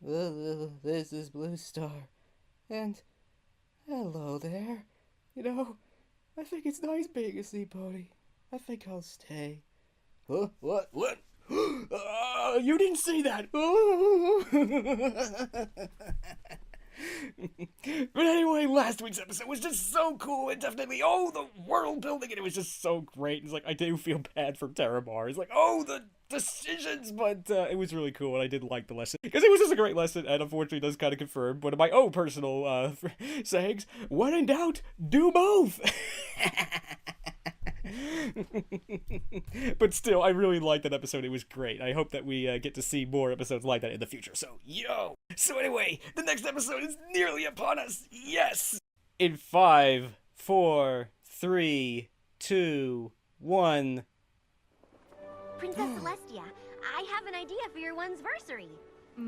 This is Blue Star. And hello there. You know, I think it's nice being a sea pony. I think I'll stay. Huh? What? What? You didn't say that! But anyway, last week's episode was just so cool and definitely, the world building, and it was just so great. It's like, I do feel bad for Terramar. It's like, the decisions, but it was really cool, and I did like the lesson. Because it was just a great lesson, and unfortunately does kind of confirm one of my own personal sayings. When in doubt, do both! But still, I really liked that episode. It was great. I hope that we get to see more episodes like that in the future. So, yo! So anyway, the next episode is nearly upon us. Yes! In 5, 4, 3, 2, 1... Princess Celestia, I have an idea for your one'sversary.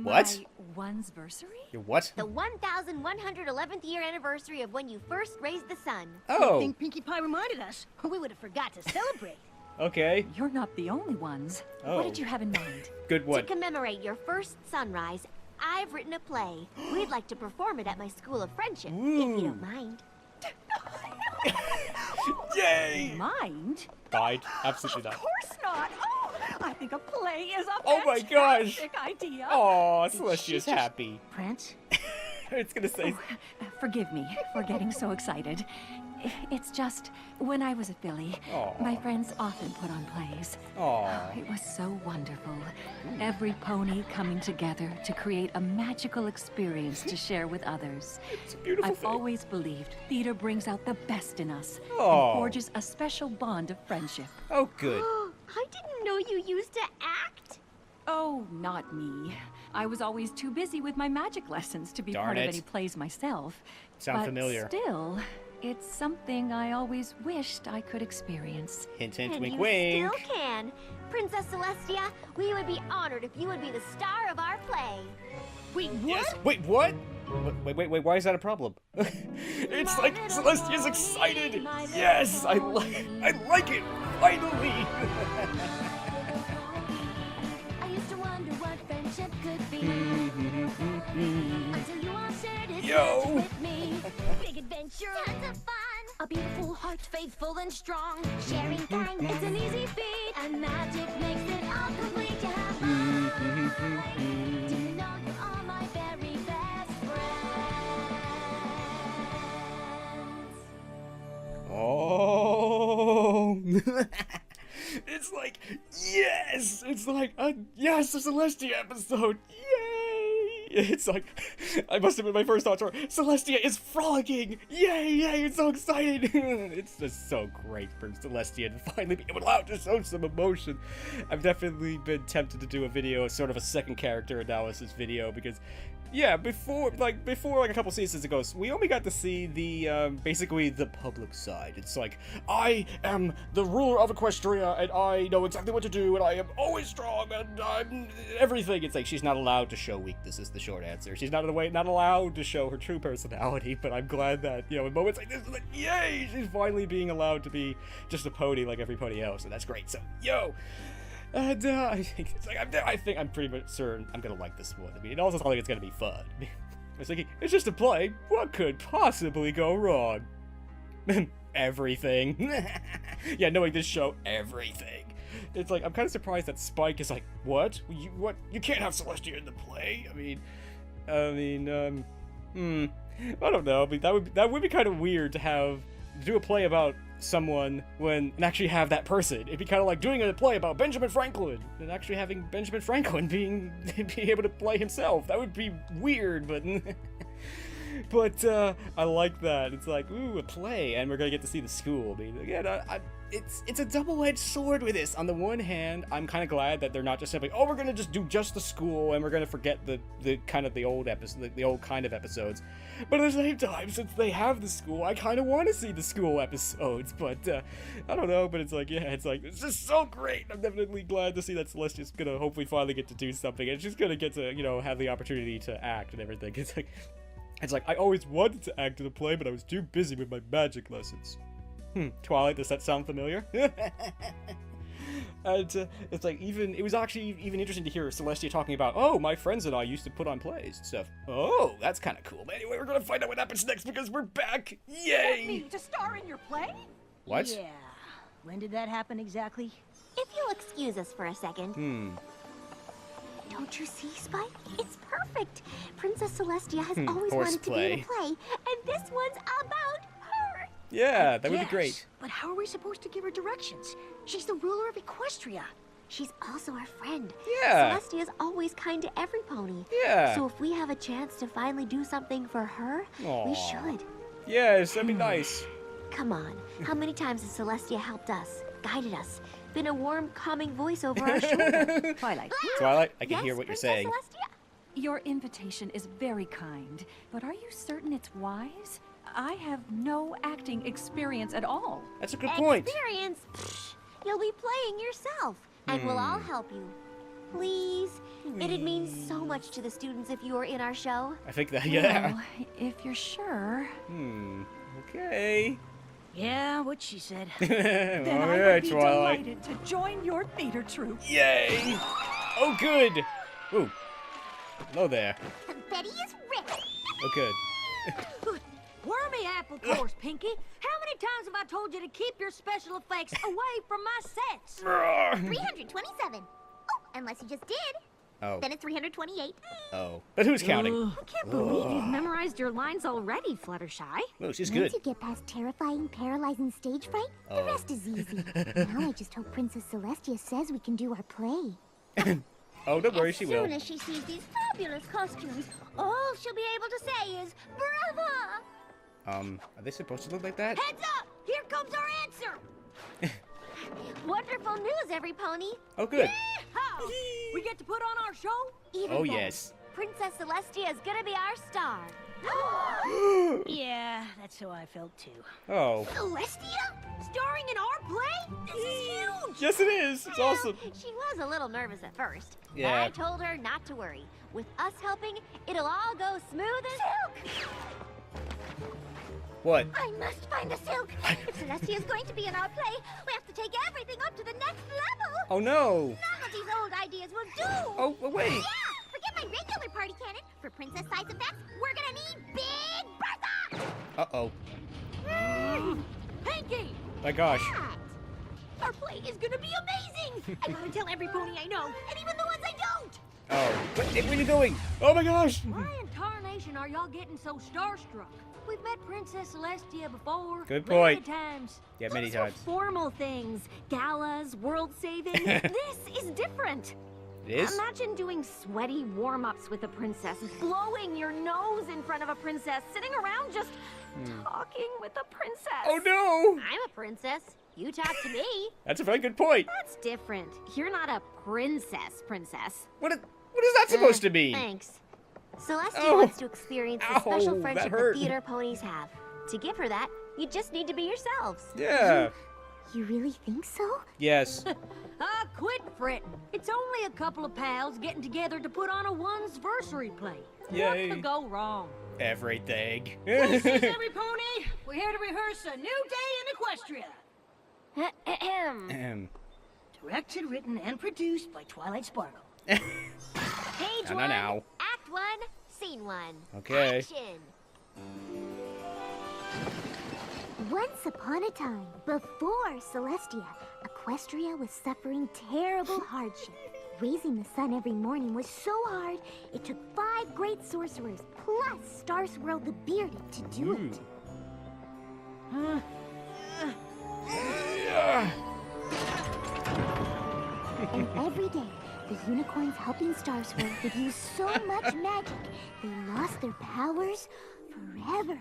What? My one'sversary? Your what? The 1111th year anniversary of when you first raised the sun. Oh! I think Pinkie Pie reminded us. We would have forgot to celebrate. Okay. You're not the only ones. Oh. What did you have in mind? Good one. To commemorate your first sunrise, I've written a play. We'd like to perform it at my School of Friendship, if you don't mind. Yay! Mind? Died. Absolutely Of not. course not. Oh, I think a play is a Oh my gosh. fantastic idea. Aw, Celestia's happy. Prince? It's gonna say... Forgive me for getting so excited. It's just, when I was a filly, Aw. my friends often put on plays. Aw. It was so wonderful. Every pony coming together to create a magical experience to share with others. It's a beautiful I've thing. always believed theater brings out the best in us Aw. and forges a special bond of friendship. Oh, good. I didn't know you used to act. Oh, not me. I was always too busy with my magic lessons to be Darn part it. of any plays myself. Sound but familiar. Still, it's something I always wished I could experience. Hint, hint, And wink, you wink. still can. Princess Celestia, we would be honored if you would be the star of our play. Wait, what? Yes. Wait, what? Wait, why is that a problem? It's like Celestia's excited! Yes! I like it! Finally! I used to wonder what friendship could be. Until you all shared it Yo. with me. Big adventure, tons of fun. A beautiful heart, faithful and strong. Sharing kindness, it's an easy feat. And magic makes it all complete. You have mine. Do you know you are my very best friends? Oh! It's like, yes! It's like, yes, a Celestia episode! Yay! It's like, I must admit, my first thoughts were, Celestia is frolicking! Yay, yay, it's so exciting! It's just so great for Celestia to finally be allowed to show some emotion. I've definitely been tempted to do a video, sort of a second character analysis video, because yeah, before a couple seasons ago, we only got to see the, basically the public side. It's like, I am the ruler of Equestria, and I know exactly what to do, and I am always strong, and I'm everything. It's like, she's not allowed to show weakness, is the short answer. She's not allowed to show her true personality, but I'm glad that, in moments like this, it's like, yay, she's finally being allowed to be just a pony like every pony else, and that's great. So, yo! And I think I'm pretty much certain I'm gonna like this one. I mean, it also sounds like it's gonna be fun. I was thinking, it's just a play. What could possibly go wrong? Everything. Yeah, knowing this show, everything. It's like, I'm kind of surprised that Spike is like, what? You can't have Celestia in the play. I don't know. I mean, that would be kind of weird to do a play about someone and actually have that person. It'd be kind of like doing a play about Benjamin Franklin and actually having Benjamin Franklin being able to play himself. That would be weird, but but I like that. It's like, ooh, a play, and we're gonna get to see the school. I mean, again, it's a double-edged sword with this. On the one hand, I'm kind of glad that they're not just simply, we're gonna just do just the school, and we're gonna forget the kind of the old episode, the old kind of episodes. But at the same time, since they have the school, I kind of want to see the school episodes. But I don't know. But it's like, yeah, it's just so great. I'm definitely glad to see that Celestia's gonna hopefully finally get to do something, and she's gonna get to have the opportunity to act and everything. It's like I always wanted to act in a play, but I was too busy with my magic lessons. Twilight, does that sound familiar? And it's like it was actually even interesting to hear Celestia talking about, oh, my friends and I used to put on plays and stuff. Oh, that's kind of cool. But anyway, we're gonna find out what happens next because we're back. Yay! Me to star in your play? What? Yeah. When did that happen exactly? If you'll excuse us for a second. Don't you see, Spike? It's perfect. Princess Celestia has always wanted to be in a play, and this one's about her. Yeah, that would be Yes, great. But how are we supposed to give her directions? She's the ruler of Equestria. She's also our friend. Yeah. Celestia's always kind to every pony. Yeah. So if we have a chance to finally do something for her, Aw. we should. Yes, that'd be nice. Come on. How many times has Celestia helped us, guided us, been a warm, calming voice over our shoulder? Twilight, Twilight, I can Yes, hear what you're Princess saying. Celestia? your invitation is very kind, but are you certain it's wise? I have no acting experience at all. That's a good point. Experience? Pfft, you'll be playing yourself, and we'll all help you. Please? It'd mean so much to the students if you were in our show. I think that, yeah. Well, if you're sure. Okay. Yeah, what she said. Then I Alright, would be Twilight. delighted to join your theater troupe. Yay! Oh, good. Ooh. Hello there. Betty is ready. Oh, good. Wormy apple course, Pinky. How many times have I told you to keep your special effects away from my sets? 327. Oh, unless you just did. Oh. Then it's 328. Oh. But who's counting? I can't believe you've memorized your lines already, Fluttershy. Oh, she's Once good. you get past terrifying, paralyzing stage fright, the rest is easy. Now I just hope Princess Celestia says we can do our play. Oh, don't worry, she will. As soon as she sees these fabulous costumes, all she'll be able to say is, "Brava!" Are they supposed to look like that? Heads up! Here comes our answer! Wonderful news, every pony. Oh, good. How? We get to put on our show? Even Oh, better. yes. Princess Celestia is gonna be our star. Yeah, that's how I felt too. Oh. Celestia? Starring in our play? This is huge! Yes, it is. It's awesome. She was a little nervous at first. Yeah. But I told her not to worry. With us helping, it'll all go smooth as silk. What? I must find the silk. If Celestia is going to be in our play, we have to take everything up to the next level. Oh, no. None of these old ideas will do. Oh, wait. Yeah, forget my regular party cannon. For princess-sized effects, we're gonna need Big Bertha. Uh-oh. Pinky! My gosh. Our play is gonna be amazing. I gotta tell every pony I know, and even the ones I don't. Oh. Where are you going? Oh, my gosh. Why in tarnation are y'all getting so starstruck? We've met Princess Celestia before. Good many point. times. Yeah, many Those were times. formal things. Galas, world saving. This is different. It is? Imagine doing sweaty warm-ups with a princess, blowing your nose in front of a princess, sitting around just talking with a princess. Oh, no. I'm a princess. You talk to me. That's a very good point. That's different. You're not a princess. What is that supposed to mean? Thanks. Celestia Oh. wants to experience the special Ow, friendship that the hurt. theater ponies have. To give her that, you just need to be yourselves. Yeah. You really think so? Yes. Quit fretting. It's only a couple of pals getting together to put on a one's-versary play. Yay. What could go wrong? Everything. This is every pony. We're here to rehearse a new day in Equestria. Ahem. Directed, written, and produced by Twilight Sparkle. Page Now, one, now. Act one, Scene one. Okay. Action. Once upon a time, before Celestia, Equestria was suffering terrible hardship. Raising the sun every morning was so hard, it took 5 great sorcerers, plus Star Swirl the Bearded, to do it. And every day, the unicorns helping Star Swirl would use so much magic, they lost their powers forever.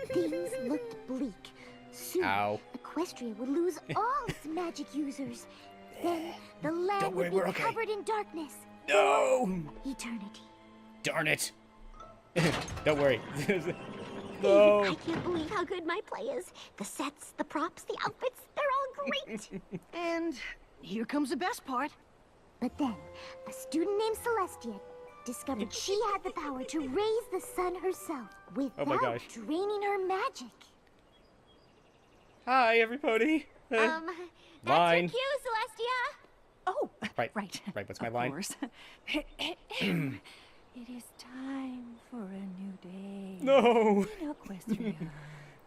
Things looked bleak. Soon, Ow. Equestria would lose all its magic users. Then the land Don't worry, would be we're okay. covered in darkness. No. Eternity. Darn it. Don't worry. Even No. I can't believe how good my play is. The sets, the props, the outfits, they're all great. And here comes the best part. But then, a student named Celestia discovered she had the power to raise the sun herself without Oh my gosh. draining her magic. Hi, everybody. That's Line. your cue, Celestia. Oh, Right. right. Right, what's my Of line? course. It is time for a new day. No. In Equestria.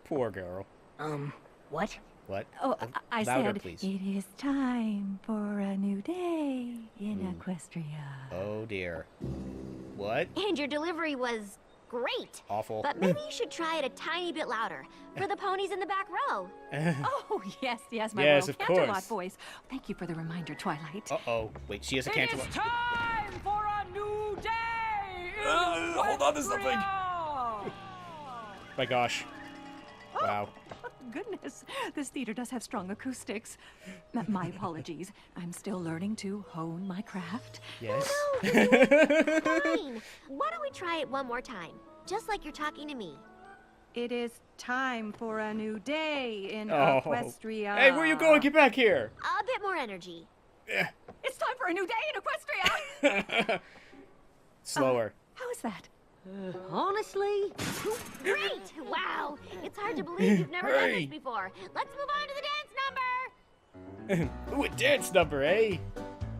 Poor girl. What? What? Oh, I louder, said please. it is time for a new day in Equestria. Oh dear. What? And your delivery was great. Awful. But maybe you should try it a tiny bit louder for the ponies in the back row. Oh, yes, my Yes, royal of Canterlot course. voice. Thank you for the reminder, Twilight. Uh-oh. Wait, she has a cantaloupe. time for a new day Hold on to something. My gosh. Wow. Goodness, this theater does have strong acoustics. My apologies. I'm still learning to hone my craft. Yes. Fine. Why don't we try it one more time? Just like you're talking to me. It is time for a new day in Oh. Equestria. Hey, where you going? Get back here. A bit more energy. It's time for a new day in Equestria. Slower. How is that? Honestly? Great! Wow! It's hard to believe you've never done Hey. this before. Let's move on to the dance number! Ooh, a dance number, eh?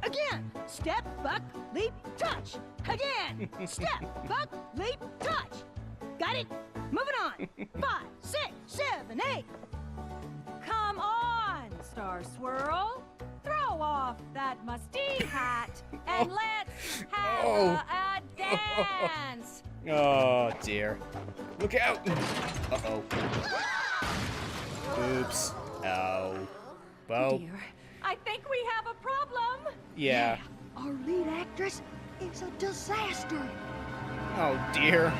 Again. Step, buck, leap, touch. Again. Step, buck, leap, touch. Got it? Moving on. 5, 6, 7, 8. Come on, Star Swirl. Throw off that musty hat and let's have a dance. Oh, dear. Look out! Uh-oh. Oops. Ow. Well, Dear, I think we have a problem. yeah. Our lead actress is a disaster. Oh, dear.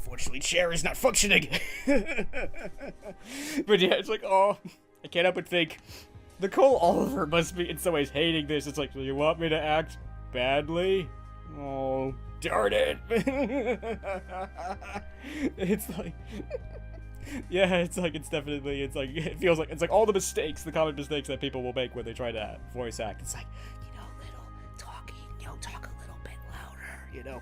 Fortunately, chair is not functioning. But yeah, it's like, oh, I can't help but think Nicole Oliver must be in some ways hating this. It's like, so you want me to act badly? Oh, darn it. It's like, yeah, it's like, it's definitely, it's like, it feels like, it's like all the mistakes, the common mistakes that people will make when they try to voice act. It's like, talking, talk a little bit louder,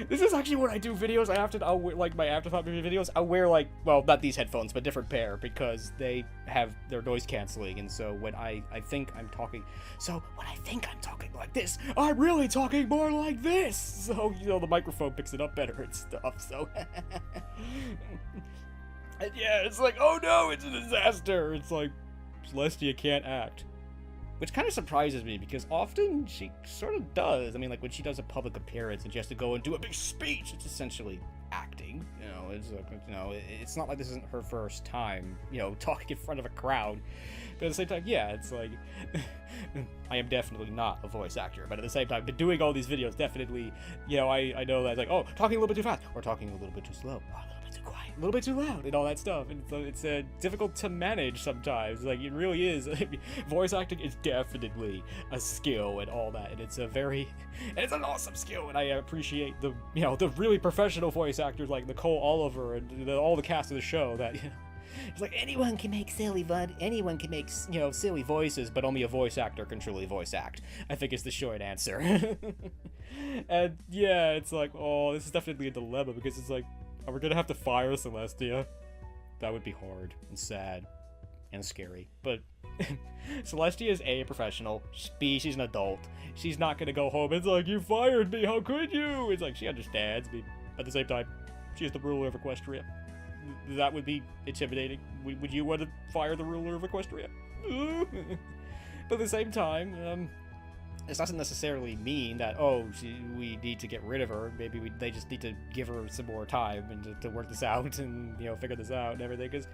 This is actually when I do videos. I'll wear, like, my afterthought movie videos, I'll wear, like, well, not these headphones, but different pair, because they have their noise canceling, and so when I think I'm talking like this, I'm really talking more like this, so, the microphone picks it up better and stuff, so, and yeah, it's like, oh no, it's a disaster, it's like, Celestia can't act. Which kind of surprises me, because often she sort of does. I mean, like, when she does a public appearance and she has to go and do a big speech, it's essentially acting. It's like, it's not like this isn't her first time, talking in front of a crowd. But at the same time, yeah, it's like, I am definitely not a voice actor. But at the same time, but doing all these videos, definitely, I know that, like, oh, talking a little bit too fast, or talking a little bit too slow, or a little bit too quiet, a little bit too loud, and all that stuff. And so it's difficult to manage sometimes. Like, it really is. Voice acting is definitely a skill and all that, and it's it's an awesome skill, and I appreciate the really professional voice actors like Nicole Oliver and all the cast of the show that, it's like anyone can make silly silly voices, but only a voice actor can truly voice act, I think is the short answer. And yeah, it's like, oh, this is definitely a dilemma, because it's like, are we gonna have to fire Celestia? That would be hard and sad and scary. But Celestia is A, professional, B, she's an adult. She's not gonna go home. It's like, you fired me, how could you? It's like, she understands me. At the same time, she is the ruler of Equestria. That would be intimidating. Would you want to fire the ruler of Equestria? But at the same time, this doesn't necessarily mean that, we need to get rid of her. Maybe they just need to give her some more time and to work this out and, figure this out and everything. Because,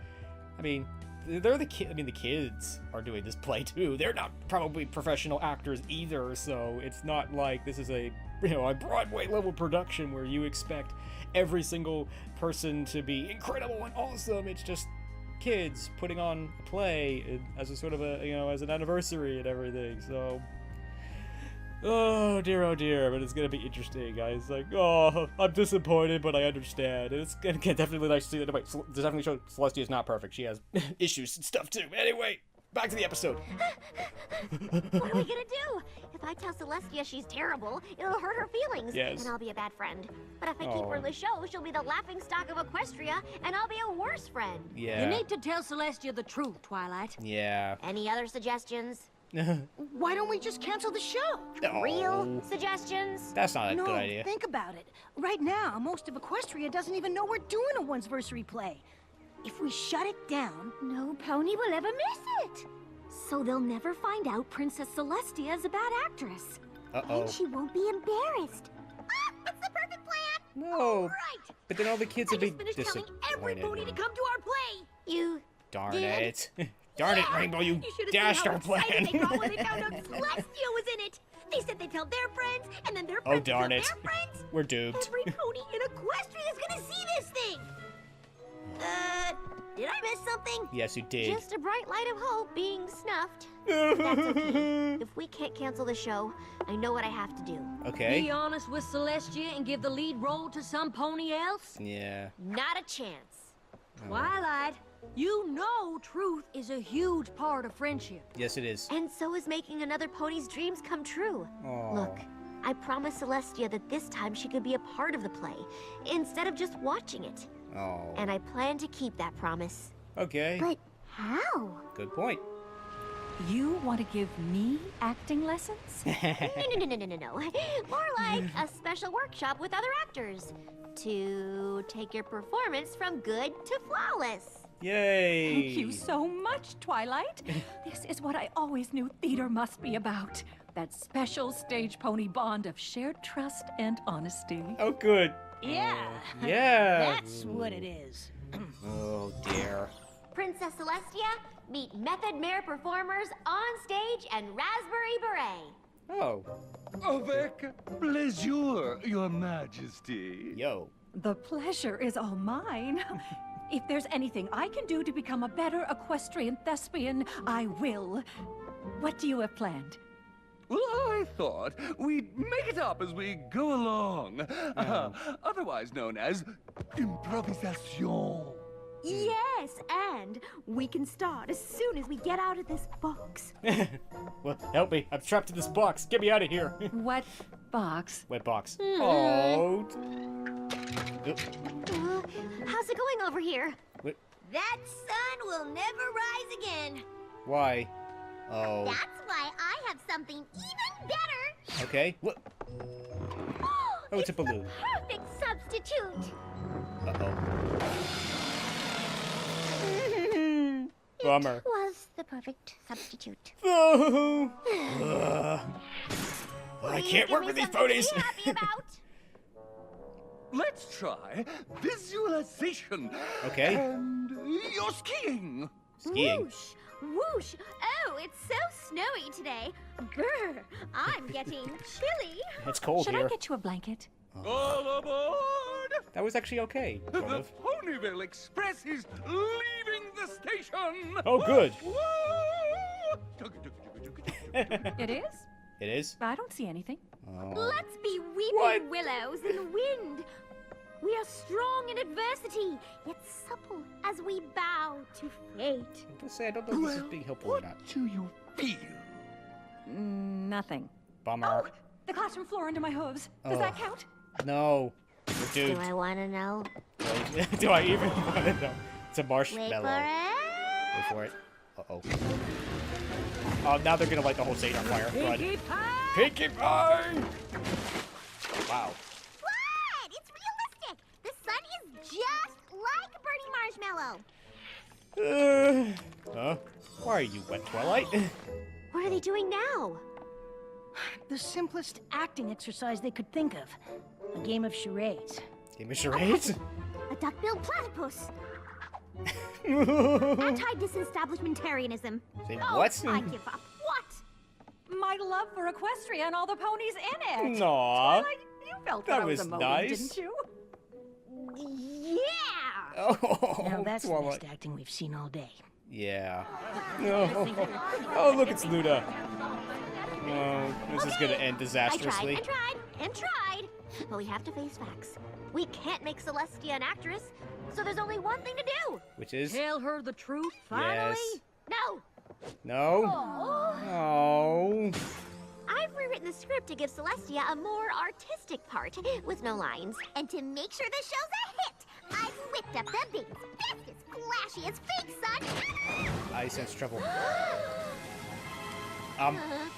I mean, they're the kids are doing this play too. They're not probably professional actors either, so it's not like this is a Broadway level production where you expect every single person to be incredible and awesome. It's just kids putting on a play as a sort of as an anniversary and everything. So, oh dear, but it's gonna be interesting, guys. Like, oh, I'm disappointed, but I understand. And it's definitely nice to see that. Wait, definitely show Celestia is not perfect. She has issues and stuff too. Anyway, back to the episode. What are we gonna do? If If I tell Celestia she's terrible, it'll hurt her feelings, Yes. and I'll be a bad friend. But if I keep her in the show, she'll be the laughingstock of Equestria, and I'll be a worse friend. Yeah. You need to tell Celestia the truth, Twilight. Yeah. Any other suggestions? Why don't we just cancel the show? Real suggestions? That's not a No, good idea. think about it. Right now, most of Equestria doesn't even know we're doing a one'sversary play. If we shut it down, No pony will ever miss it. So they'll never find out Princess Celestia is a bad actress. Uh-oh. And she won't be embarrassed. Ah, it's the perfect plan! No. Right! But then all the kids I will be just finished telling every pony disappointed. to come to our play! You Darn did? it. Darn it, Rainbow, you should have dashed seen our how excited plan. they got when they found out Celestia was in it. They said they'd tell their friends, and then their friends would darn tell it. their friends. We're doomed. Every pony in Equestria is gonna see this thing. Did I miss something? Yes, you did. Just a bright light of hope being snuffed. That's okay. If we can't cancel the show, I know what I have to do. Okay. be honest with Celestia and give the lead role to some pony else? Yeah. Not a chance. Twilight, you know truth is a huge part of friendship. Yes, it is. And so is making another pony's dreams come true. Aw. Look, I promised Celestia that this time she could be a part of the play, instead of just watching it. Oh. And I plan to keep that promise. Okay. But how? Good point. You want to give me acting lessons? No. More like a special workshop with other actors. To take your performance from good to flawless. Yay. Thank you so much, Twilight. This is what I always knew theater must be about. That special stage pony bond of shared trust and honesty. Oh, good. Yeah. Yeah. That's what it is. Oh, dear. Princess Celestia, meet Method Mare performers on stage and Raspberry Beret. Oh. Avec plaisir, Your Majesty. Yo. The pleasure is all mine. If there's anything I can do to become a better equestrian thespian, I will. What do you have planned? Well, I thought we'd make it up as we go along. Otherwise known as improvisation. Yes, and we can start as soon as we get out of this box. Well, help me. I'm trapped in this box. Get me out of here. What box? Wet box. Oh. How's it going over here? What? That sun will never rise again. Why? Oh. That's why I have something even better. Okay. What? Oh, it's a balloon. The perfect substitute. Uh-oh. Bummer. Was the perfect substitute. Oh. I Will you can't give work me with these something to ponies. be happy about? Let's try visualization. Okay. And you're skiing. Skiing. Whoosh, whoosh. Oh, it's so snowy today. Brr, I'm getting chilly. It's cold Should here. I get you a blanket? All aboard! That was actually okay. Sort The of. Ponyville Express is leaving the station. Oh, good. Woo! It is? It is? I don't see anything. Oh. Let's be weeping What? willows in the wind. We are strong in adversity, yet supple as we bow to fate. I'm gonna say, I don't know if this is being helpful or not. What do you feel? Nothing. Bummer. Oh, the classroom floor under my hooves. Does that count? No. We're Do doomed. I want to know? Do I even want to know? It's a Wait marshmallow. for it. Wait for it. Uh-oh. Oh, now they're gonna light the whole stage on fire. Run. Pinkie Pie! Pinkie Pie! Wow. What? It's realistic. The sun is just like a burning marshmallow. Huh? Why are you wet, Twilight? What are they doing now? The simplest acting exercise they could think of. A game of charades. Game of charades? A duck-billed platypus. Anti-disestablishmentarianism. Say Oh, what? I give up. What? My love for Equestria and all the ponies in it. Aw. Twilight, you felt That what I was was emoting, nice. didn't you? Yeah. Oh, Now that's the Twilight. best acting we've seen all day. Yeah. Oh, look, it's Luna. Oh, this is gonna end disastrously. I tried. But we have to face facts. We can't make Celestia an actress, so there's only one thing to do. Which is? Tell her the truth, finally. Yes. No. No? Oh. Oh. I've rewritten script to give Celestia a more artistic part with no lines. And to make sure the show's a hit, I've whipped up the biggest, bestest, flashiest fake son. I sense trouble.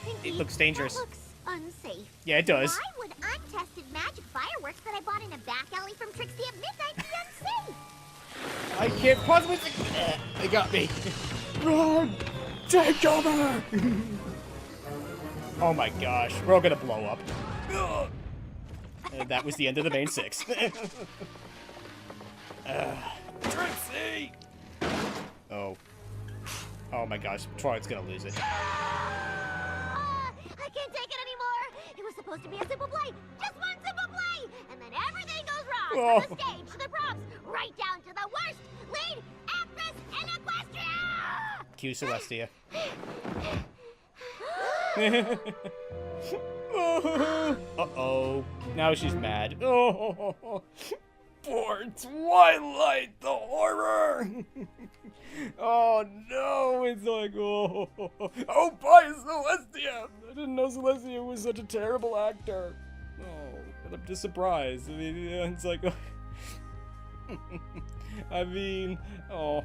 Pinky, It looks dangerous. That looks unsafe. Yeah, it does. Why would untested magic fireworks that I bought in a back alley from Trixie at midnight be unsafe? I can't possibly think. They got me. Run! Take cover! Oh my gosh, we're all gonna blow up. And that was the end of the main 6. Trixie! Oh. Oh my gosh, Twilight's gonna lose it. I can't take it anymore. It was supposed to be a simple play. Just one simple play. And then everything goes wrong. Oh. From the stage to the props, right down to the worst lead actress in Equestria! Cue Celestia. Uh-oh. Now she's mad. Oh, poor Twilight, the horror! Oh no, it's like, oh, bye, Celestia! I didn't know Celestia was such a terrible actor. Oh, but I'm just surprised. I mean, it's like, I mean, oh.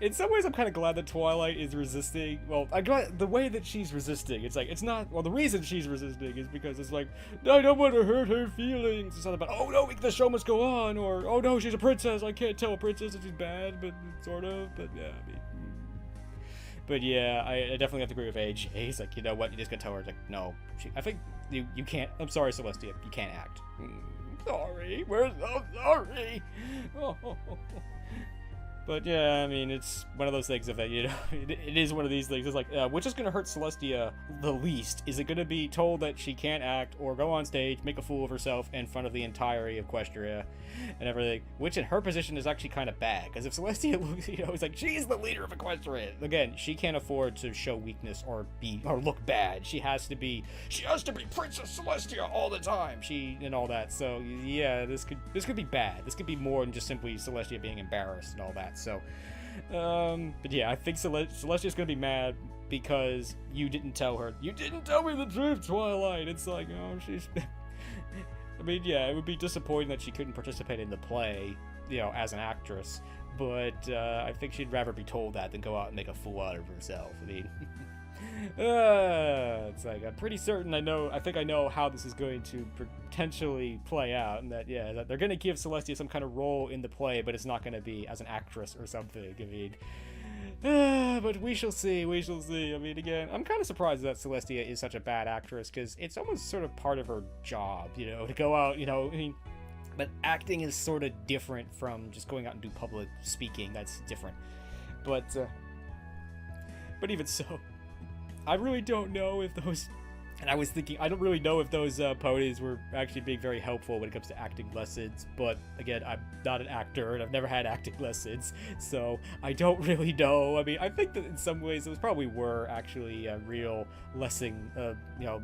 In some ways, I'm kind of glad that Twilight is resisting. Well, I'm glad the way that she's resisting. It's like, it's not, well, the reason she's resisting is because it's like, I don't want to hurt her feelings. It's not about, oh no, the show must go on, or, oh no, she's a princess. I can't tell a princess that she's bad, but sort of, but yeah, I mean. But yeah, I definitely have to agree with AJ. He's like, you know what, you just gotta tell her, like, no. I think you can't, I'm sorry, Celestia, you can't act. Sorry, we're so sorry. Oh. But yeah, I mean, it's one of those things of that, you know, it is one of these things. It's like, which is going to hurt Celestia the least? Is it going to be told that she can't act or go on stage, make a fool of herself in front of the entirety of Equestria and everything? Which in her position is actually kind of bad, because if Celestia, you know, is like, she's the leader of Equestria. Again, she can't afford to show weakness or look bad. She has to be Princess Celestia all the time. And all that. So yeah, this could be bad. This could be more than just simply Celestia being embarrassed and all that. So, but yeah, I think Celestia's gonna be mad because you didn't tell her. You didn't tell me the truth, Twilight. It's like, oh, she's. I mean, yeah, it would be disappointing that she couldn't participate in the play, you know, as an actress. But I think she'd rather be told that than go out and make a fool out of herself. I mean, it's like I'm pretty certain I think I know how this is going to potentially play out, and that they're going to give Celestia some kind of role in the play, but it's not going to be as an actress or something. I mean, but we shall see. We shall see. I mean, again, I'm kind of surprised that Celestia is such a bad actress, because it's almost sort of part of her job, you know, to go out, you know. I mean, but acting is sort of different from just going out and do public speaking. That's different. But even so, I really don't know if those, and I was thinking, I don't really know if those ponies were actually being very helpful when it comes to acting lessons, but again, I'm not an actor, and I've never had acting lessons, so I don't really know. I mean, I think that in some ways those probably were actually a real lesson, you know,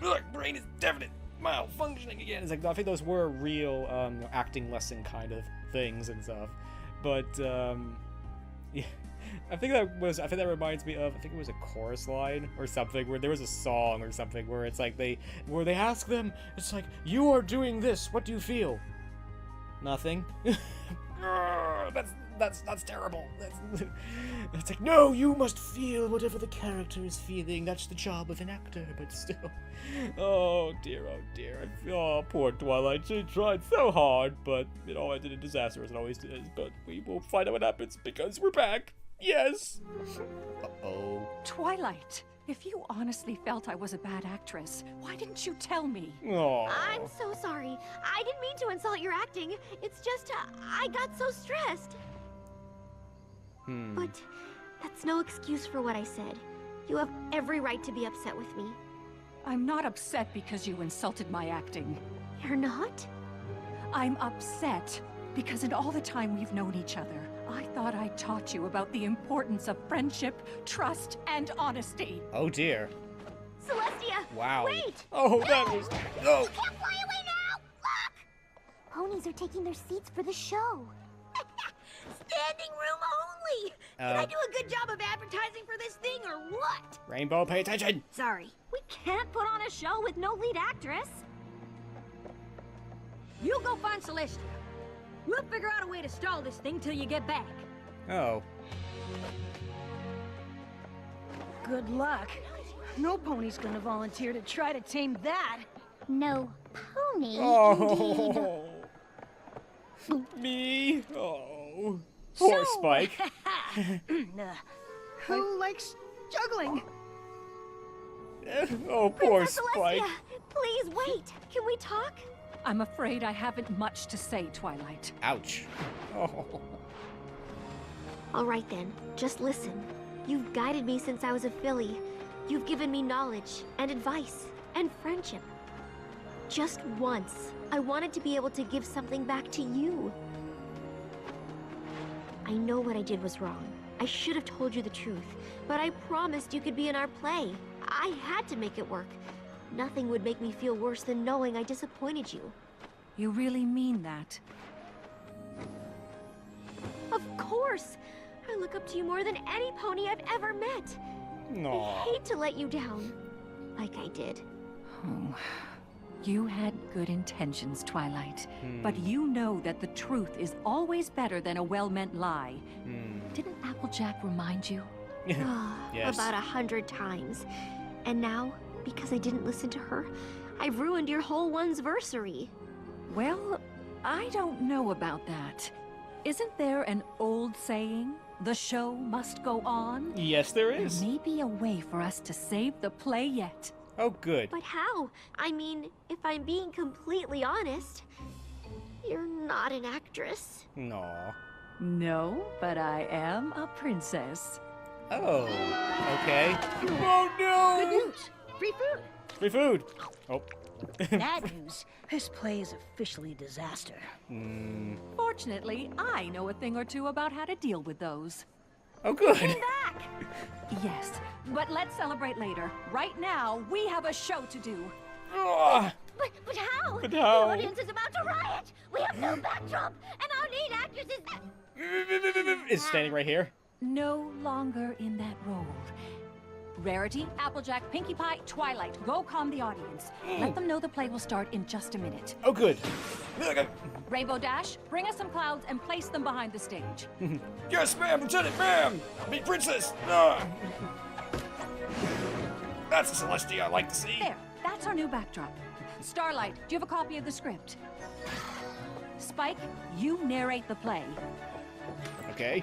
look, brain is definitely malfunctioning again. It's like, I think those were real acting lesson kind of things and stuff, but, yeah. I think that reminds me of, I think it was a chorus line or something, where there was a song or something where it's like they ask them, it's like, you are doing this, what do you feel? Nothing. That's terrible. It's like, no, you must feel whatever the character is feeling. That's the job of an actor, but still. Oh dear, oh dear. Oh, poor Twilight. She tried so hard, but it all ended in disaster, as it always does. But we will find out what happens, because we're back. Yes! Uh-oh. Twilight, if you honestly felt I was a bad actress, why didn't you tell me? Aww. I'm so sorry. I didn't mean to insult your acting. It's just, I got so stressed. But that's no excuse for what I said. You have every right to be upset with me. I'm not upset because you insulted my acting. You're not? I'm upset because in all the time we've known each other, I thought I taught you about the importance of friendship, trust, and honesty. Oh dear. Celestia! Wow. Wait! Oh, that was... Oh! You can't fly away now! Look! Ponies are taking their seats for the show. Standing room only! Absolutely! Did I do a good job of advertising for this thing or what? Rainbow, pay attention. Sorry, we can't put on a show with no lead actress. You go find Celestia. We'll figure out a way to stall this thing till you get back. Oh. Good luck. No pony's gonna volunteer to try to tame that. No pony, indeed. Oh. Me? Oh. Poor Spike. Who likes juggling? Oh, poor Princess Spike. Celestia, please wait. Can we talk? I'm afraid I haven't much to say, Twilight. Ouch. Oh. All right then, just listen. You've guided me since I was a filly. You've given me knowledge and advice and friendship. Just once, I wanted to be able to give something back to you. I know what I did was wrong. I should have told you the truth, but I promised you could be in our play. I had to make it work. Nothing would make me feel worse than knowing I disappointed you. You really mean that? Of course! I look up to you more than any pony I've ever met. I No. hate to let you down, like I did. Oh, you had good intentions, Twilight. But you know that the truth is always better than a well-meant lie. Didn't Applejack remind you? Yes. About 100 times. And now, because I didn't listen to her, I've ruined your whole one'sversary. Well, I don't know about that. Isn't there an old saying? The show must go on? Yes, there There is. may be a way for us to save the play yet. Oh, good. But how? I mean, if I'm being completely honest, you're not an actress. No. No, but I am a princess. Oh. Okay. Oh, Good no. news. Free food. Free food. Oh. Bad news. This play is officially a disaster. Fortunately, I know a thing or two about how to deal with those. Oh, good. Back! Yes, but let's celebrate later. Right now, we have a show to do. Ah. But how? But The how? audience is about to riot. We have no backdrop, and our lead actress is... Is standing right here. No longer in that role. Rarity, Applejack, Pinkie Pie, Twilight, go calm the audience. Let them know the play will start in just a minute. Oh, good. Rainbow Dash, bring us some clouds and place them behind the stage. Yes, ma'am, Lieutenant, ma'am. Meet Princess. Ah. That's the Celestia I like to see. There, that's our new backdrop. Starlight, do you have a copy of the script? Spike, you narrate the play. Okay.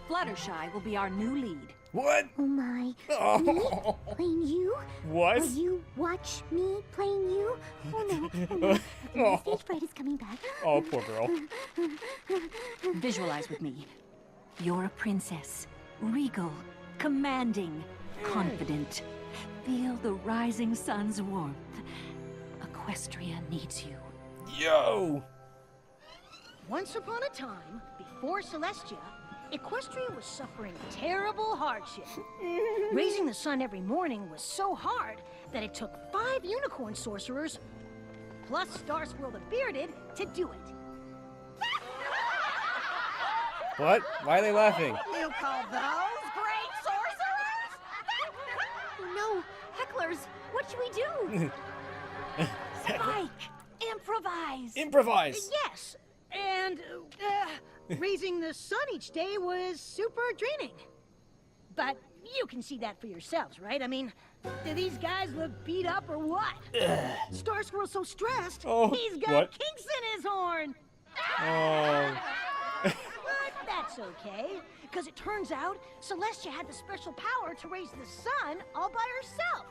Fluttershy will be our new lead. What? Oh my. Oh. Playing you? What? Will you watch me playing you? Oh no, oh no. Oh. The stage fright is coming back. Oh, poor girl. Visualize with me. You're a princess. Regal, commanding, confident. Feel the rising sun's warmth. Equestria needs you. Yo. Once upon a time, before Celestia, Equestria was suffering terrible hardship. Raising the sun every morning was so hard that it took 5 unicorn sorcerers, plus Star Squirrel the Bearded, to do it. What? Why are they laughing? You call those great sorcerers? Oh no, hecklers, what should we do? Spike, improvise. Improvise. Yes, and raising the sun each day was super draining. But you can see that for yourselves, right? I mean, do these guys look beat up or what? Star Squirrel's so stressed, Oh, he's got what? kinks in his horn. Oh. But that's okay, because it turns out Celestia had the special power to raise the sun all by herself.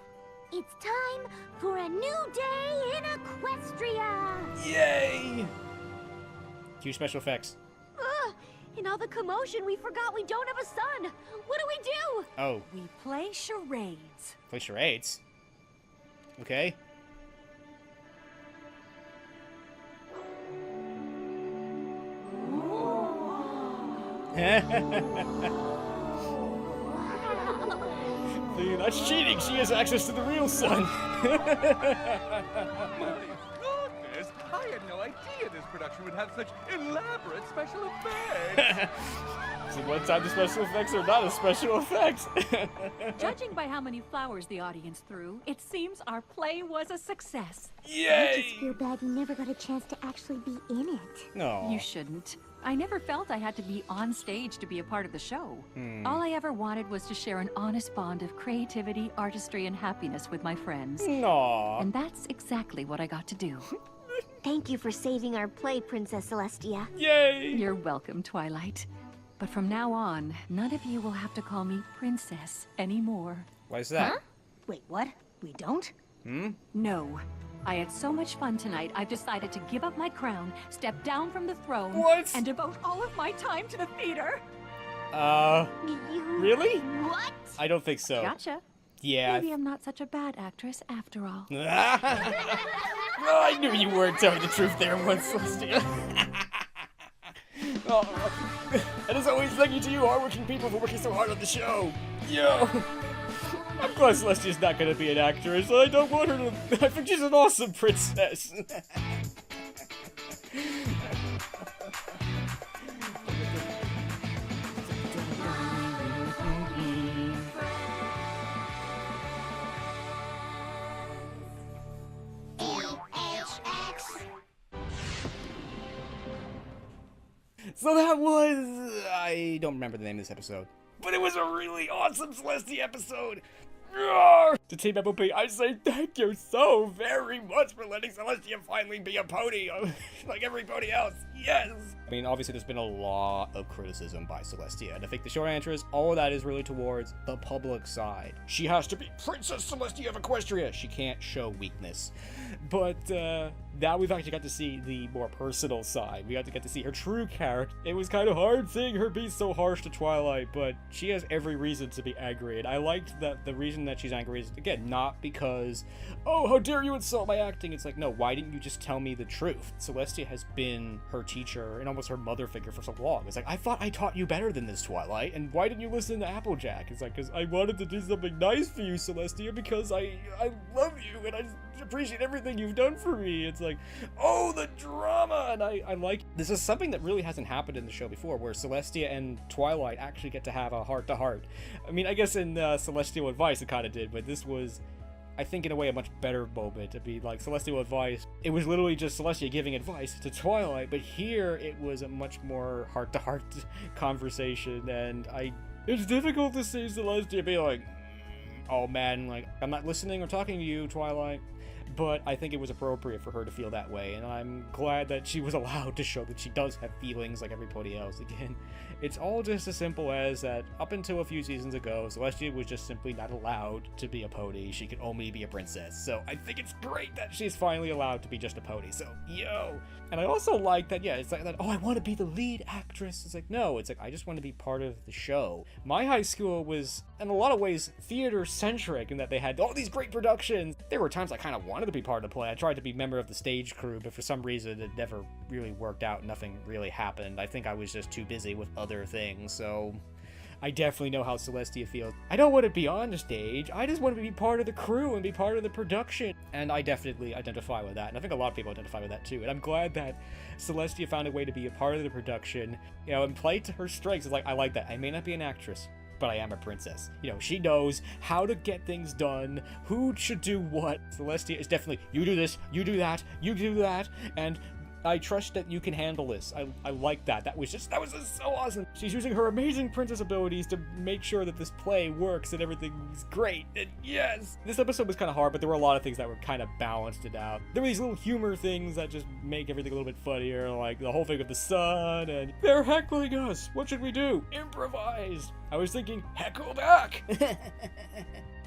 It's time for a new day in Equestria. Yay. Cue special effects. Ugh, in all the commotion, we forgot we don't have a son. What do we do? Oh, We play charades. play charades. Okay. See, that's cheating. She has access to the real sun. My goodness, I had no idea this production would have such elaborate special effects. So one time the special effects are not a special effects. Judging by how many flowers the audience threw, it seems our play was a success. I Yay! just feel bad you never got a chance to actually be in it. No. You shouldn't. I never felt I had to be on stage to be a part of the show. All I ever wanted was to share an honest bond of creativity, artistry, and happiness with my friends. No. And that's exactly what I got to do. Thank you for saving our play, Princess Celestia. Yay! You're welcome, Twilight. But from now on, none of you will have to call me Princess anymore. Why is that? Huh? Wait, what? We don't? No. I had so much fun tonight, I've decided to give up my crown, step down from the throne, What? and devote all of my time to the theater. Really? What? I don't think so. Gotcha. Yeah. Maybe I'm not such a bad actress after all. Oh, I knew you weren't telling the truth there once, Celestia. Oh, and as always, thank you to you hardworking people for working so hard on the show. Yo! I'm glad Celestia's not gonna be an actress. I don't want her to. I think she's an awesome princess. So that was... I don't remember the name of this episode. But it was a really awesome Celestia episode! Roar! To Team MLP, I say thank you so very much for letting Celestia finally be a pony, like everybody else. Yes! I mean, obviously there's been a lot of criticism by Celestia, and I think the short answer is all of that is really towards the public side. She has to be Princess Celestia of Equestria. She can't show weakness. But now we've actually got to see the more personal side. We got to get to see her true character. It was kind of hard seeing her be so harsh to Twilight, but she has every reason to be angry. And I liked that the reason that she's angry is, again, not because, oh, how dare you insult my acting. It's like, no, why didn't you just tell me the truth? Celestia has been her teacher and almost her mother figure for so long. It's like, I thought I taught you better than this, Twilight, and why didn't you listen to Applejack? It's like, because I wanted to do something nice for you, Celestia, because I love you and I appreciate everything you've done for me. It's like, oh, the drama. And I like, this is something that really hasn't happened in the show before, where Celestia and Twilight actually get to have a heart-to-heart. I mean, I guess in Celestial Advice it kind of did, but this was, I think, in a way, a much better moment to be like Celestial Advice. It was literally just Celestia giving advice to Twilight, but here it was a much more heart-to-heart conversation, and it's difficult to see Celestia be like, oh man, like, I'm not listening or talking to you, Twilight. But I think it was appropriate for her to feel that way, and I'm glad that she was allowed to show that she does have feelings like everybody else. Again, it's all just as simple as that up until a few seasons ago, Celestia was just simply not allowed to be a pony. She could only be a princess. So I think it's great that she's finally allowed to be just a pony. So, yo! And I also like that, yeah, it's like that, oh, I want to be the lead actress. It's like, no, it's like, I just want to be part of the show. My high school was, in a lot of ways, theater-centric in that they had all these great productions. There were times I kind of wanted to be part of the play. I tried to be a member of the stage crew, but for some reason it never really worked out. Nothing really happened. I think I was just too busy with other things, so I definitely know how Celestia feels. I don't want to be on the stage. I just want to be part of the crew and be part of the production. And I definitely identify with that. And I think a lot of people identify with that too. And I'm glad that Celestia found a way to be a part of the production, you know, and play to her strengths. It's like, I like that. I may not be an actress, but I am a princess. You know, she knows how to get things done, who should do what. Celestia is definitely, you do this, you do that, and I trust that you can handle this. I like that. That was just so awesome. She's using her amazing princess abilities to make sure that this play works and everything's great. And yes! This episode was kind of hard, but there were a lot of things that were kind of balanced it out. There were these little humor things that just make everything a little bit funnier, like the whole thing with the sun, and they're heckling us. What should we do? Improvise! I was thinking, heckle back!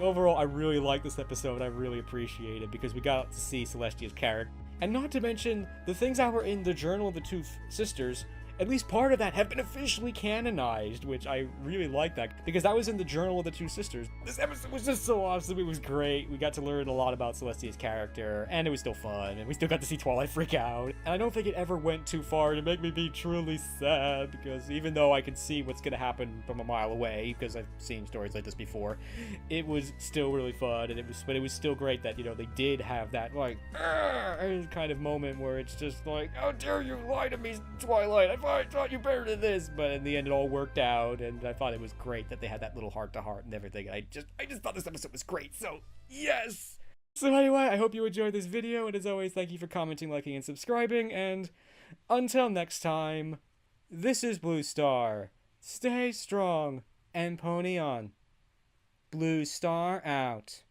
Overall, I really like this episode. I really appreciate it because we got to see Celestia's character. And not to mention the things that were in the Journal of the Two Sisters at least part of that, have been officially canonized, which I really like that, because that was in the Journal of the Two Sisters. This episode was just so awesome. It was great. We got to learn a lot about Celestia's character, and it was still fun, and we still got to see Twilight freak out. And I don't think it ever went too far to make me be truly sad, because even though I could see what's gonna happen from a mile away, because I've seen stories like this before, it was still really fun, and it was still great that, you know, they did have that, like, kind of moment where it's just like, how dare you lie to me, Twilight, I thought you better than this, but in the end it all worked out, and I thought it was great that they had that little heart-to-heart and everything, and I just thought this episode was great, so, yes! So anyway, I hope you enjoyed this video, and as always, thank you for commenting, liking, and subscribing, and until next time, this is Blue Star. Stay strong, and pony on. Blue Star out.